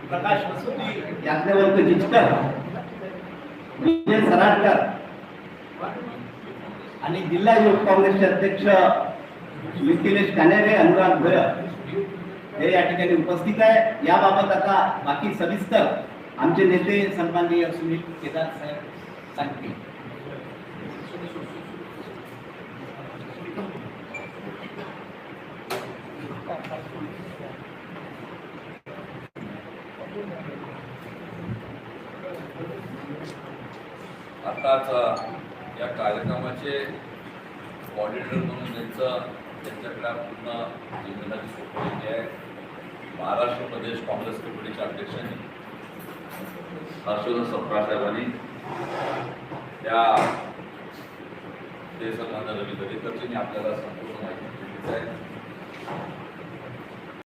प्रकाश मसुदी, याज्ञवल्क जिचकर, विजय सराडकर आणि जिल्हा युवक काँग्रेसचे अध्यक्ष मिथिलेश कानेरे, अनुराग भोयर हे या ठिकाणी उपस्थित आहे। याबाबत आता बाकी सविस्तर आमचे नेते सन्माननीय सुनील केदार साहेब सांगतील। आताच या कार्यक्रमाचे कॉर्डिनेटर म्हणून त्यांच्याकडे पूर्ण जिम्मेदारी सोपवलेली आहे। महाराष्ट्र प्रदेश काँग्रेस कमिटीच्या अध्यक्षांनी हर्षवर्धन सप्रा साहेबांनी त्या ते सन्माननीय रवी दरेकरजींनी आपल्याला संपूर्ण माहिती दिली आहे।